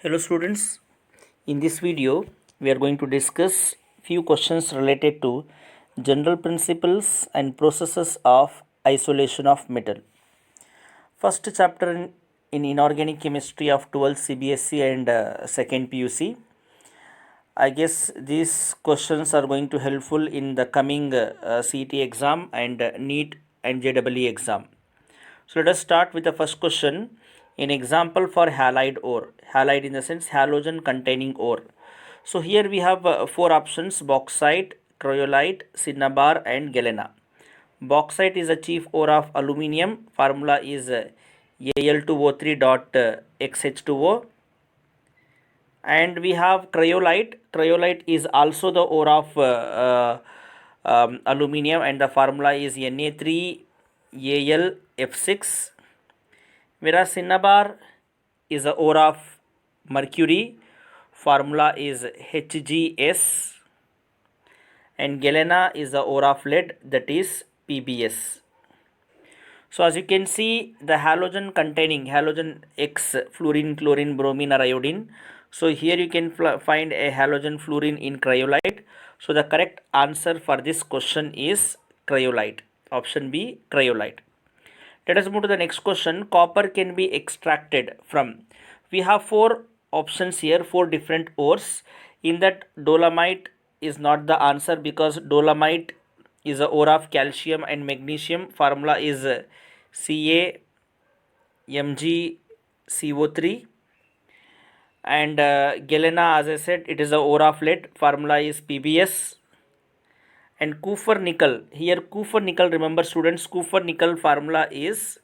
Hello students, in this video we are going to discuss few questions related to general principles and processes of isolation of metal. First chapter in inorganic chemistry of 12th CBSE and second PUC. I guess these questions are going to helpful in the coming CET exam and NEET and JEE exam. So let us start with the first question. An example for halide ore. Halide in the sense halogen containing ore. So here we have four options: bauxite, cryolite, cinnabar and galena. Bauxite is a chief ore of aluminium. Formula is Al2O3.XH2O. And we have cryolite. Cryolite is also the ore of aluminium, and the formula is Na3Alf6. Whereas cinnabar is a ore of mercury, formula is Hgs, and galena is the ore of lead, that is Pbs. So as you can see, the halogen containing halogen X, fluorine, chlorine, bromine or iodine. So here you can find a halogen fluorine in cryolite. So the correct answer for this question is cryolite. Option B, cryolite. Let us move to the next question. Copper can be extracted from. We have four options here, four different ores. In that, dolomite is not the answer because dolomite is a ore of calcium and magnesium. Formula is CaMgCO3. And galena, as I said, it is a ore of lead. Formula is Pbs. And copper nickel, here copper nickel, remember students, copper nickel formula is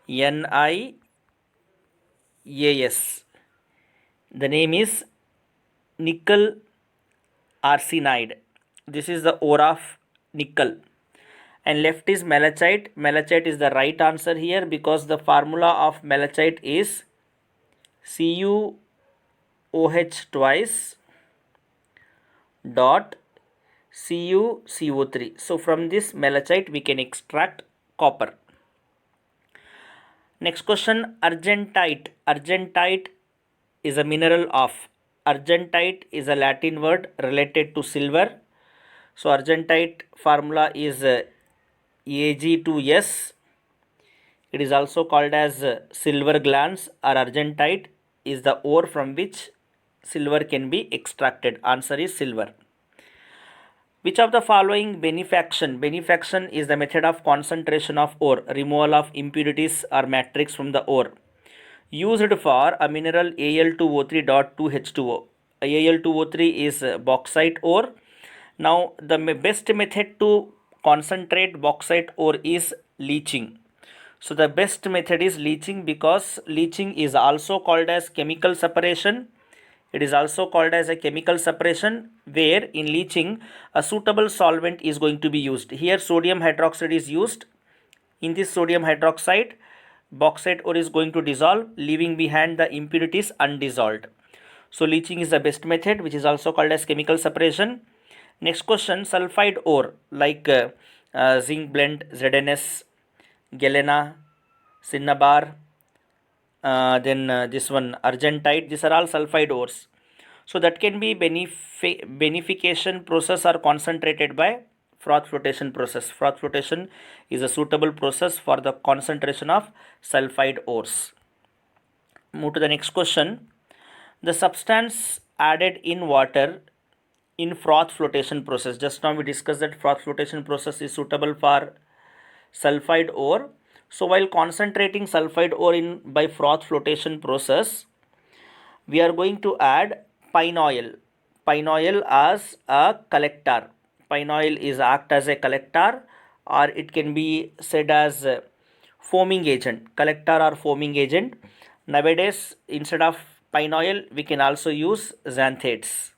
NiAs. The name is nickel arsenide. This is the ore of nickel. And left is malachite. Malachite is the right answer here because the formula of malachite is CuOH twice dot CuCO3. So from this malachite we can extract copper. Next question, argentite. Argentite is a mineral of. Argentite is a Latin word related to silver. So argentite formula is Ag2S. It is also called as silver glans, or argentite is the ore from which silver can be extracted. Answer is silver. Which of the following benefaction? Benefaction is the method of concentration of ore, removal of impurities or matrix from the ore, used for a mineral Al2O3.2H2O. Al2O3 is bauxite ore. Now the best method to concentrate bauxite ore is leaching. So the best method is leaching because leaching is also called as chemical separation. It is also called as a chemical separation, where in leaching a suitable solvent is going to be used. Here sodium hydroxide is used. In this sodium hydroxide, bauxite ore is going to dissolve, leaving behind the impurities undissolved. So leaching is the best method, which is also called as chemical separation. Next question, sulfide ore like zinc blende, ZNS, galena, cinnabar, then this one argentite, these are all sulfide ores. So that can be beneficiation process or concentrated by froth flotation process. Froth flotation is a suitable process for the concentration of sulfide ores. Move to the next question. The substance added in water in froth flotation process. Just now we discussed that froth flotation process is suitable for sulfide ore. So while concentrating sulfide ore in by froth flotation process, we are going to add pine oil. Pine oil as a collector. Pine oil is act as a collector, or it can be said as a foaming agent, collector or foaming agent. Nowadays, instead of pine oil, we can also use xanthates.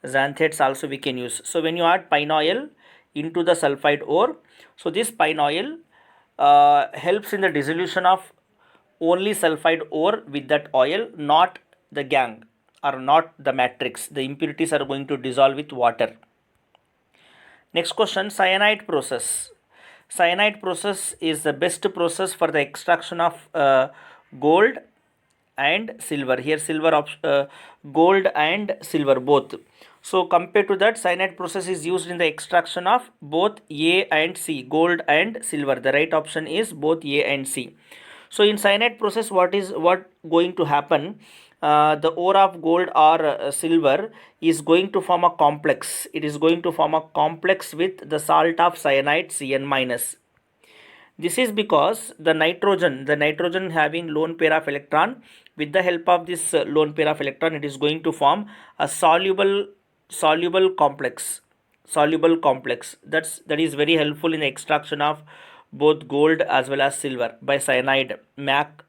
Xanthates also we can use. So when you add pine oil into the sulfide ore, so this pine oil helps in the dissolution of only sulfide ore with that oil, not the gangue or not the matrix. The impurities are going to dissolve with water. Next question, cyanide process. Cyanide process is the best process for the extraction of gold and silver. Here gold and silver both. So compared to that, cyanide process is used in the extraction of both A and C, gold and silver. The right option is both A and C. So in cyanide process, what going to happen? The ore of gold or silver is going to form a complex. It is going to form a complex with the salt of cyanide, Cn minus. This is because the nitrogen having lone pair of electron, with the help of this lone pair of electron, it is going to form a soluble complex. That is very helpful in the extraction of both gold as well as silver by cyanide, MAC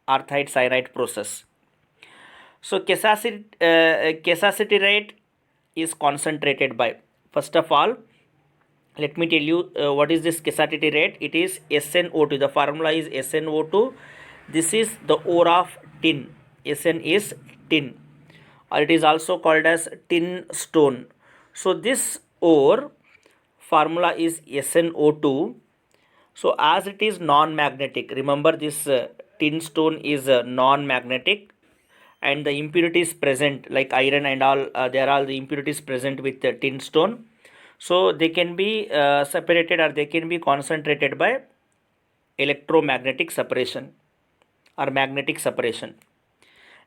earthite cyanide process. So Casacity rate is concentrated by, first of all, let me tell you what is this Casacity rate. It is SnO2. The formula is SnO2. This is the ore of tin. Sn is tin, or it is also called as tin stone. So this ore formula is SnO2. So as it is non-magnetic, remember this tin stone is non-magnetic, and the impurities present like iron and all, there are the impurities present with the tin stone. So they can be separated, or they can be concentrated by electromagnetic separation or magnetic separation.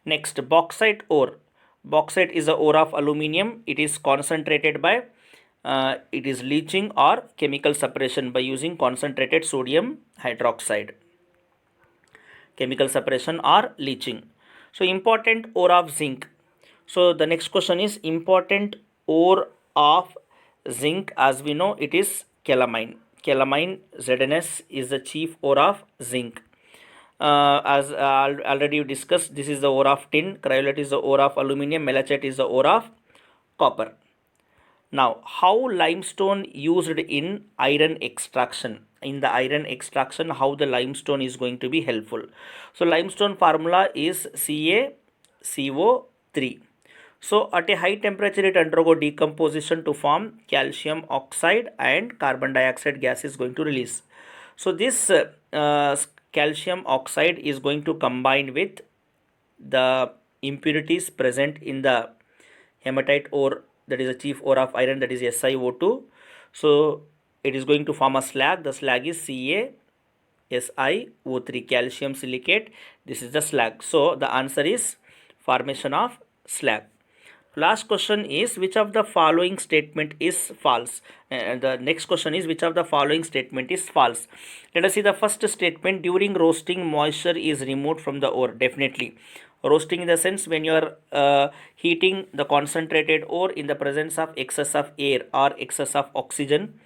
Next, bauxite ore. Bauxite is a ore of aluminium. It is concentrated by it is leaching or chemical separation by using concentrated sodium hydroxide. Chemical separation or leaching. So important ore of zinc. So the next question is important ore of zinc. As we know, it is calamine. Calamine ZNS is the chief ore of zinc. As already discussed, this is the ore of tin, cryolite is the ore of aluminium, malachite is the ore of copper. Now, how limestone used in iron extraction? In the iron extraction, how the limestone is going to be helpful? So limestone formula is CaCO3. So at a high temperature, it undergo decomposition to form calcium oxide, and carbon dioxide gas is going to release. So this calcium oxide is going to combine with the impurities present in the hematite ore, that is a chief ore of iron, that is SiO2. So it is going to form a slag. The slag is CaSiO3, calcium silicate. This is the slag. So the answer is formation of slag. Last question is, which of the following statement is false? The next question is, which of the following statement is false? Let us see the first statement. During roasting, moisture is removed from the ore. Definitely. Roasting in the sense when you are heating the concentrated ore in the presence of excess of air or excess of oxygen,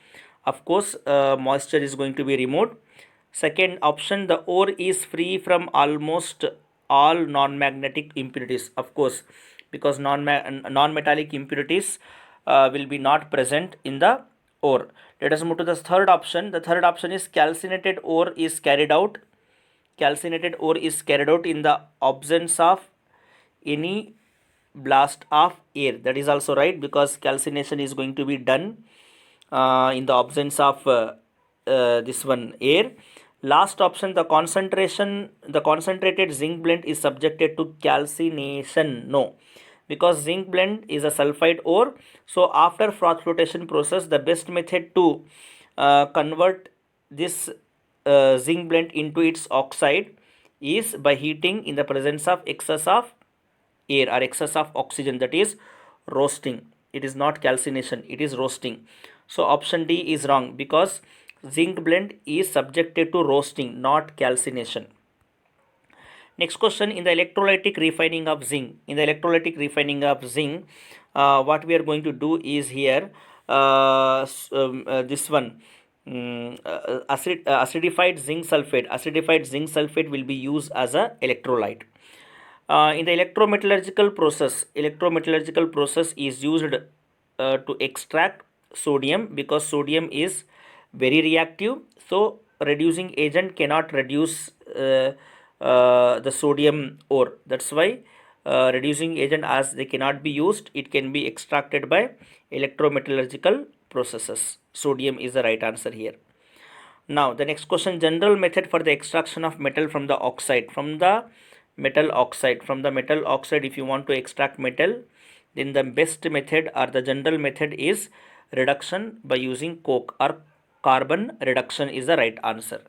of course moisture is going to be removed. Second option, the ore is free from almost all non-magnetic impurities. Of course, because non-metallic impurities will be not present in the ore. Let us move to the third option. The third option is calcinated ore is carried out. Calcinated ore is carried out in the absence of any blast of air. That is also right, because calcination is going to be done in the absence of this one air. Last option, the concentrated zinc blend is subjected to calcination. No, because zinc blend is a sulfide ore. So after froth flotation process, the best method to convert this zinc blend into its oxide is by heating in the presence of excess of air or excess of oxygen, that is roasting. It is not calcination, it is roasting. So option D is wrong, because zinc blend is subjected to roasting, not calcination. Next question, in the electrolytic refining of zinc. In the electrolytic refining of zinc, what we are going to do is here this one acidified zinc sulfate. Acidified zinc sulfate will be used as a electrolyte. In the electrometallurgical process is used to extract sodium, because sodium is very reactive. So reducing agent cannot reduce the sodium ore. That's why reducing agent, as they cannot be used, it can be extracted by electrometallurgical processes. Sodium is the right answer here. Now the next question, general method for the extraction of metal from the oxide. From the metal oxide. From the metal oxide, if you want to extract metal, then the best method or the general method is reduction by using coke, or carbon reduction is the right answer.